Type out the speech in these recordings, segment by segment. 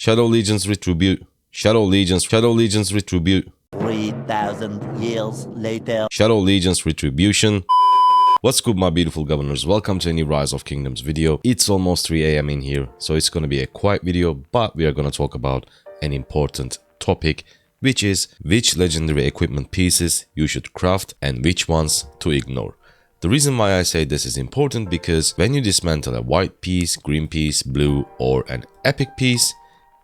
Shadow Legions retribute. Shadow Legions retribute. 3,000 years later. Shadow Legions retribution. What's good, my beautiful governors? Welcome to a new Rise of Kingdoms video. It's almost 3 AM in here, so it's gonna be a quiet video, but we are gonna talk about an important topic, which is which legendary equipment pieces you should craft and which ones to ignore. The reason why I say this is important because when you dismantle a white piece, green piece, blue, or an epic piece,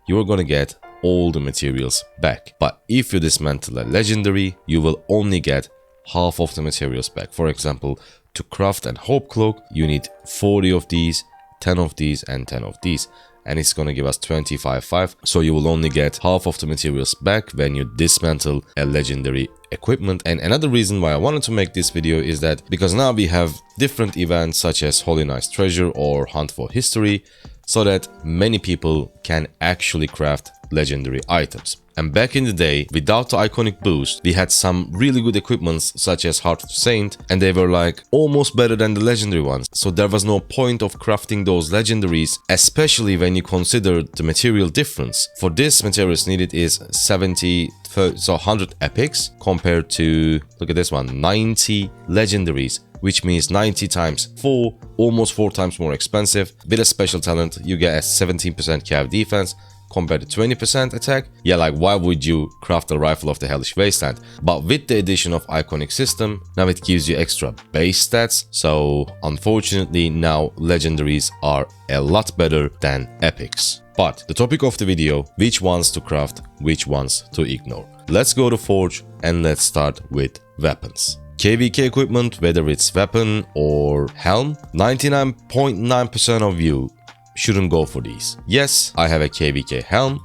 you're gonna get all the materials back. But if you dismantle a legendary, you will only get half of the materials back. For example, to craft an hope cloak, you need 40 of these, 10 of these, and 10 of these. And it's gonna give us 25. So you will only get half of the materials back when you dismantle a legendary equipment. And another reason why I wanted to make this video is that because now we have different events such as Holy Knight's Treasure or Hunt for History, so that many people can actually craft legendary items. And back in the day, without the iconic boost, we had some really good equipments such as Heart of Saint, and they were like almost better than the legendary ones. So there was no point of crafting those legendaries, especially when you consider the material difference. For this, materials needed is 100 epics compared to, look at this one, 90 legendaries, which means 90 times 4, almost 4 times more expensive. With a special talent, you get a 17% cav defense compared to 20% attack. Yeah, like why would you craft a Rifle of the Hellish Wasteland? But with the addition of Iconic System, now it gives you extra base stats. So unfortunately, now legendaries are a lot better than epics. But the topic of the video, which ones to craft, which ones to ignore. Let's go to Forge and let's start with weapons. KVK equipment, whether it's weapon or helm, 99.9% of you shouldn't go for these. Yes, I have a KVK helm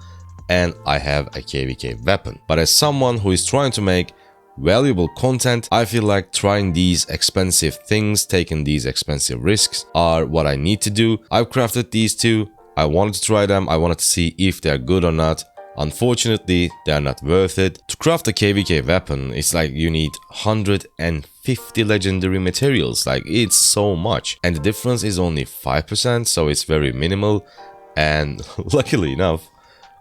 and I have a KVK weapon, but as someone who is trying to make valuable content, I feel like trying these expensive things, taking these expensive risks are what I need to do. I've crafted these two. I wanted to try them. I wanted to see if they're good or not. Unfortunately, they are not worth it. To craft a KVK weapon, it's like you need 150 legendary materials. Like, it's so much. And the difference is only 5%, so it's very minimal. And luckily enough,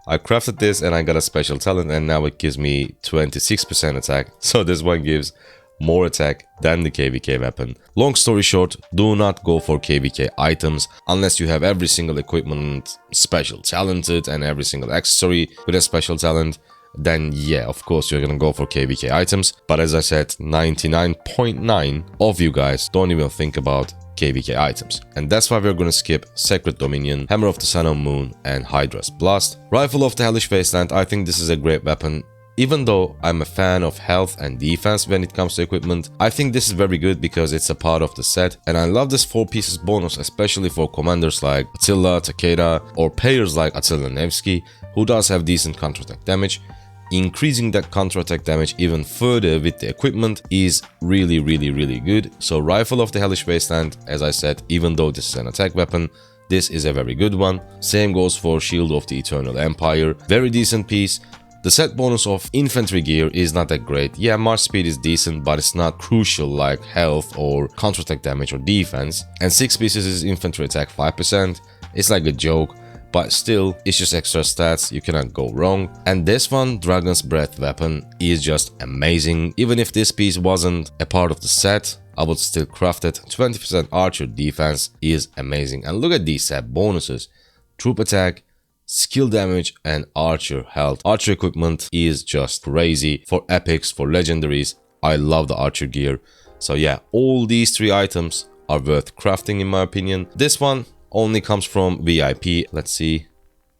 I crafted this and I got a special talent, and now it gives me 26% attack. So this one gives more attack than the KVK weapon. Long story short, do not go for KVK items unless you have every single equipment special talented and every single accessory with a special talent. Then yeah, of course you're gonna go for KVK items. But as I said, 99.9% of you guys don't even think about KVK items. And that's why we're gonna skip Sacred Dominion, Hammer of the Sun and Moon, and Hydra's Blast. Rifle of the Hellish Wasteland, I think this is a great weapon. Even though I'm a fan of health and defense when it comes to equipment, I think this is very good because it's a part of the set. And I love this 4 pieces bonus, especially for commanders like Attila, Takeda, or players like Attila Nevsky, who does have decent counterattack damage. Increasing that counterattack damage even further with the equipment is really good. So Rifle of the Hellish Wasteland, as I said, even though this is an attack weapon, this is a very good one. Same goes for Shield of the Eternal Empire, very decent piece. The set bonus of infantry gear is not that great. Yeah, march speed is decent, but it's not crucial like health or counterattack damage or defense. And 6 pieces is infantry attack 5%. It's like a joke, but still, it's just extra stats, you cannot go wrong. And this one, Dragon's Breath weapon, is just amazing. Even if this piece wasn't a part of the set, I would still craft it. 20% archer defense is amazing. And look at these set bonuses. Troop attack, skill damage, and archer health. Archer equipment is just crazy. For epics, for legendaries, I love the archer gear. So yeah, all these 3 items are worth crafting in my opinion. This one only comes from VIP. Let's see,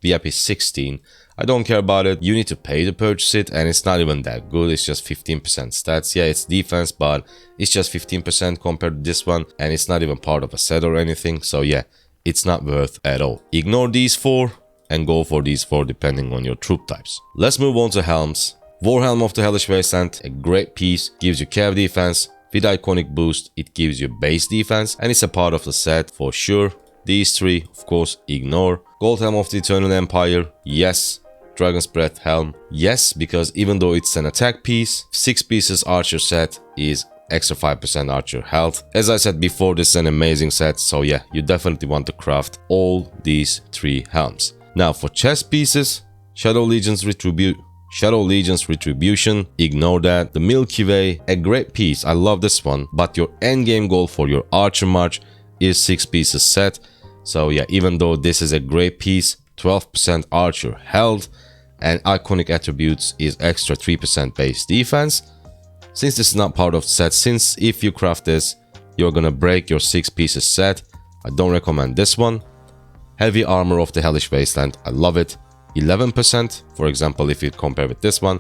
VIP 16. I don't care about it. You need to pay to purchase it, and it's not even that good. It's just 15% stats. Yeah, it's defense, but it's just 15% compared to this one, and it's not even part of a set or anything. So yeah, it's not worth at all. Ignore these 4 and go for these 4 depending on your troop types. Let's move on to helms. Warhelm of the Hellish Wasteland, a great piece, gives you cav defense. With iconic boost, it gives you base defense, and it's a part of the set for sure. These 3, of course, ignore. Gold Helm of the Eternal Empire, yes. Dragon's Breath Helm, yes, because even though it's an attack piece, 6 pieces archer set is extra 5% archer health. As I said before, this is an amazing set, so yeah, you definitely want to craft all these 3 helms. Now for chest pieces, Shadow Legion's Retribution, ignore that. The Milky Way, a great piece, I love this one, but your endgame goal for your Archer March is 6 pieces set. So yeah, even though this is a great piece, 12% Archer health, and iconic attributes is extra 3% base defense. Since this is not part of the set, since if you craft this, you're gonna break your 6 pieces set, I don't recommend this one. Heavy Armor of the Hellish Wasteland, I love it. 11%, for example, if you compare with this one,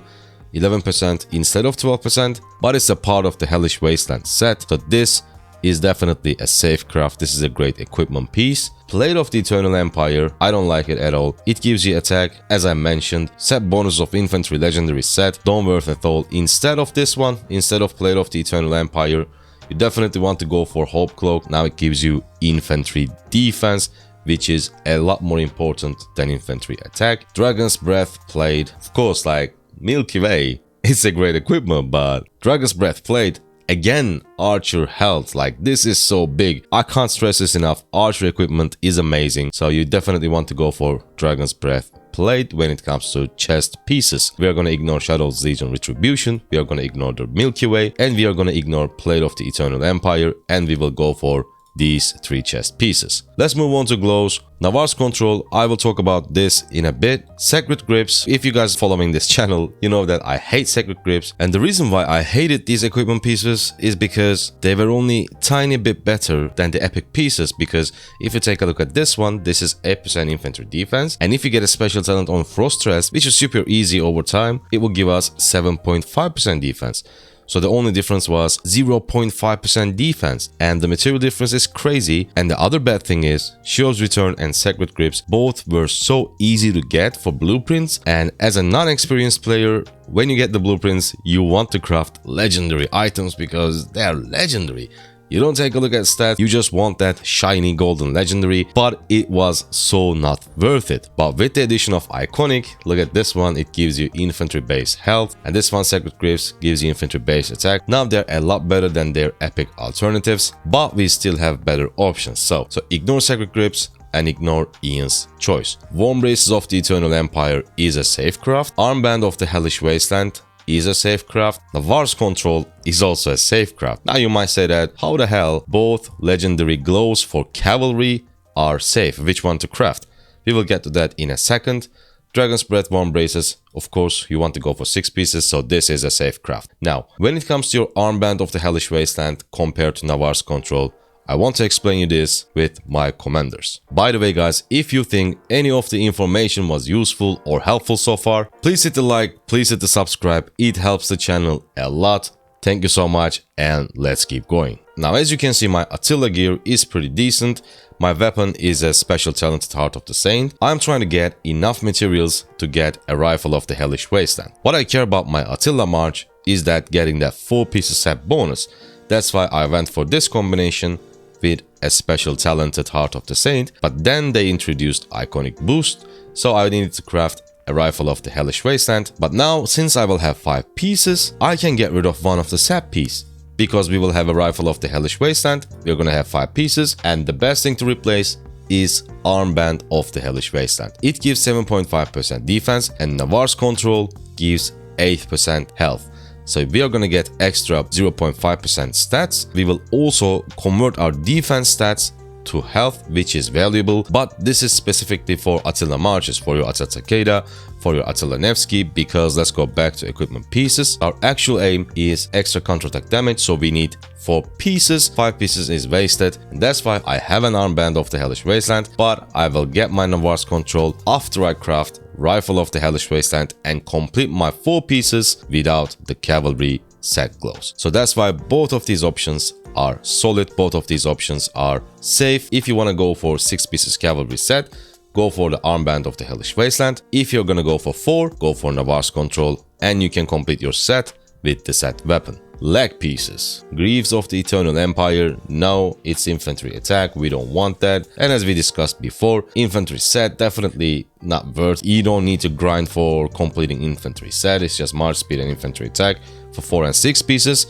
11% instead of 12%, but it's a part of the Hellish Wasteland set, so this is definitely a safe craft. This is a great equipment piece. Plate of the Eternal Empire, I don't like it at all. It gives you attack, as I mentioned. Set bonus of infantry legendary set, don't worth at all. Instead of this one, instead of Plate of the Eternal Empire, you definitely want to go for Hope Cloak. Now it gives you infantry defense, which is a lot more important than infantry attack. Dragon's Breath Plate, of course, like Milky Way, it's a great equipment, but Dragon's Breath Plate, again, Archer health, like this is so big. I can't stress this enough. Archer equipment is amazing, so you definitely want to go for Dragon's Breath Plate when it comes to chest pieces. We are going to ignore Shadow's Legion Retribution, we are going to ignore the Milky Way, and we are going to ignore Plate of the Eternal Empire, and we will go for these 3 chest pieces. Let's move on to glows. Navarre's Control, I will talk about this in a bit. Sacred Grips, if you guys following this channel, you know that I hate Sacred Grips, and the reason why I hated these equipment pieces is because they were only tiny bit better than the epic pieces, because if you take a look at this one, this is 8% infantry defense, and if you get a special talent on Frost Stress, which is super easy over time, it will give us 7.5% defense. So the only difference was 0.5% defense, and the material difference is crazy. And the other bad thing is Shield's Return and Sacred Grips both were so easy to get for blueprints, and as a non-experienced player, when you get the blueprints, you want to craft legendary items because they are legendary. You don't take a look at stats, you just want that shiny golden legendary, but it was so not worth it. But with the addition of Iconic, look at this one, it gives you infantry base health, and this one, Sacred Grips, gives you infantry base attack. Now they're a lot better than their epic alternatives, but we still have better options. So ignore Sacred Grips and ignore Ian's choice. Warm Braces of the Eternal Empire is a safe craft. Armband of the Hellish Wasteland is a safe craft. Navarre's Control is also a safe craft. Now you might say that, how the hell both legendary glows for cavalry are safe? Which one to craft? We will get to that in a second. Dragon's Breath Warm Braces, of course you want to go for 6 pieces, so this is a safe craft. Now, when it comes to your Armband of the Hellish Wasteland compared to Navarre's Control, I want to explain you this with my commanders. By the way guys, if you think any of the information was useful or helpful so far, please hit the like, please hit the subscribe, it helps the channel a lot. Thank you so much, and let's keep going. Now as you can see, my Attila gear is pretty decent. My weapon is a special talented Heart of the Saint. I'm trying to get enough materials to get a Rifle of the Hellish Wasteland. What I care about my Attila March is that getting that 4 pieces set bonus. That's why I went for this combination with a special talented Heart of the Saint, but then they introduced Iconic Boost, so I needed to craft a Rifle of the Hellish Wasteland. But now, since I will have 5 pieces, I can get rid of one of the sap piece, because we will have a Rifle of the Hellish Wasteland, we're gonna have 5 pieces, and the best thing to replace is Armband of the Hellish Wasteland. It gives 7.5% defense, and Navarre's Control gives 8% health. So we are gonna get extra 0.5% stats. We will also convert our defense stats to health, which is valuable, but this is specifically for Attila Marches, for your Attila Takeda, for your Attila Nevsky, because let's go back to equipment pieces. Our actual aim is extra counterattack damage, so we need 4 pieces. 5 pieces is wasted, and that's why I have an Armband of the Hellish Wasteland, but I will get my Navarre's Control after I craft Rifle of the Hellish Wasteland and complete my 4 pieces without the cavalry set glows. So that's why both of these options are solid, both of these options are safe. If you want to go for 6 pieces cavalry set, go for the Armband of the Hellish Wasteland. If you're gonna go for 4, go for Navarre's Control, and you can complete your set with the set weapon. Leg pieces. Greaves of the Eternal Empire, no, it's infantry attack, we don't want that. And as we discussed before, infantry set, definitely not worth. You don't need to grind for completing infantry set, it's just march speed and infantry attack for 4 and 6 pieces.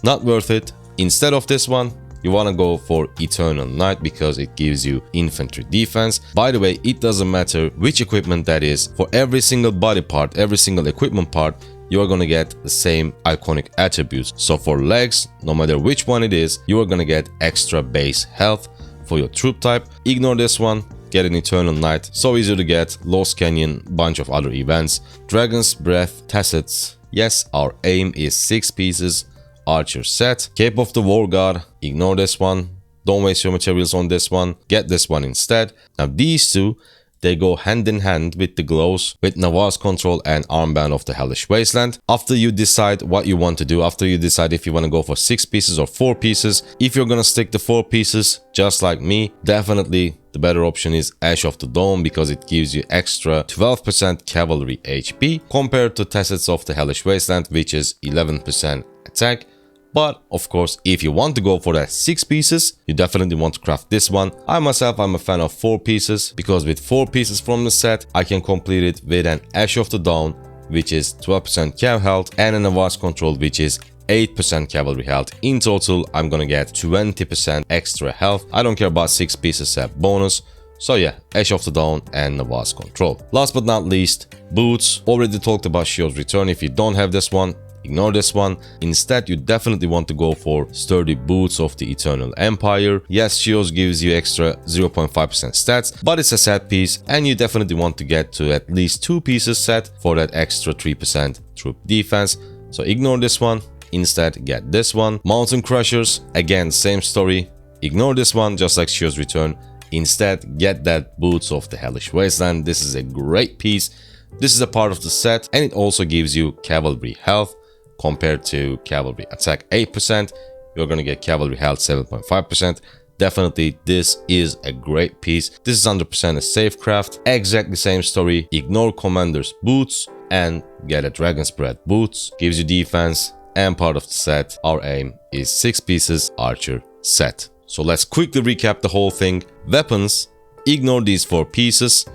Not worth it. Instead of this one, you want to go for Eternal Knight because it gives you infantry defense. By the way, it doesn't matter which equipment that is. For every single body part, every single equipment part, you are going to get the same iconic attributes. So for legs, no matter which one it is, you are going to get extra base health for your troop type. Ignore this one. Get an Eternal Knight, so easy to get. Lost Canyon, bunch of other events. Dragon's Breath, Tacets. Yes, our aim is 6 pieces. Archer set. Cape of the War God, ignore this one. Don't waste your materials on this one. Get this one instead. Now these two, they go hand in hand with the glows, with Navarre's Control and Armband of the Hellish Wasteland. After you decide what you want to do, after you decide if you want to go for 6 pieces or 4 pieces, if you're gonna stick to 4 pieces, just like me, definitely the better option is Ash of the Dawn because it gives you extra 12% cavalry HP compared to Tacets of the Hellish Wasteland, which is 11% attack. But of course, if you want to go for that 6 pieces, you definitely want to craft this one. I myself, I'm a fan of 4 pieces because with 4 pieces from the set, I can complete it with an Ash of the Dawn, which is 12% cav health, and a Navarre's Control, which is 8% cavalry health. In total, I'm gonna get 20% extra health. I don't care about 6 pieces set bonus. So yeah, Ash of the Dawn and Navarre's Control. Last but not least, boots. Already talked about Shio's Return. If you don't have this one, ignore this one. Instead, you definitely want to go for Sturdy Boots of the Eternal Empire. Yes, Shio's gives you extra 0.5% stats, but it's a set piece and you definitely want to get to at least 2 pieces set for that extra 3% troop defense. So ignore this one. Instead, get this one. Mountain Crushers, again, same story. Ignore this one, just like Shio's Return. Instead, get that Boots of the Hellish Wasteland. This is a great piece. This is a part of the set, and it also gives you cavalry health compared to cavalry attack 8%. You're gonna get cavalry health 7.5%. Definitely, this is a great piece. This is 100% a safe craft. Exactly same story. Ignore Commander's Boots and get a Dragon's Breath Boots. Gives you defense and part of the set. Our aim is 6 pieces Archer set. So let's quickly recap the whole thing. Weapons, ignore these 4 pieces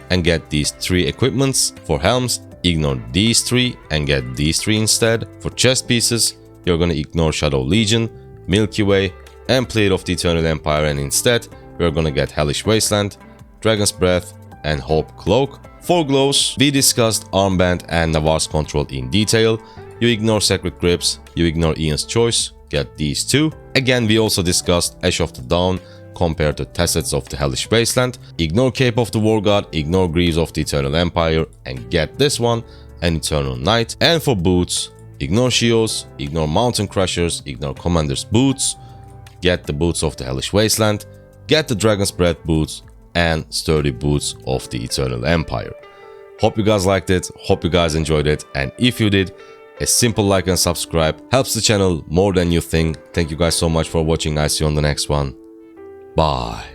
and get these 3 equipments. For helms, ignore these 3 and get these 3 instead. For chest pieces, you're gonna ignore Shadow Legion, Milky Way, and Plate of the Eternal Empire, and instead, we're gonna get Hellish Wasteland, Dragon's Breath, and Hope Cloak. For glows, we discussed Armband and Navarre's Control in detail. You ignore Sacred Grips, you ignore Ian's Choice, get these 2. Again, we also discussed Ash of the Dawn compared to Tacets of the Hellish Wasteland. Ignore Cape of the War God, ignore Greaves of the Eternal Empire, and get this one, an Eternal Knight. And for boots, ignore Shio's, ignore Mountain Crushers, ignore Commander's Boots, get the Boots of the Hellish Wasteland, get the Dragon's Breath Boots, and Sturdy Boots of the Eternal Empire. Hope you guys liked it, hope you guys enjoyed it, and if you did, a simple like and subscribe helps the channel more than you think. Thank you guys so much for watching. I see you on the next one. Bye.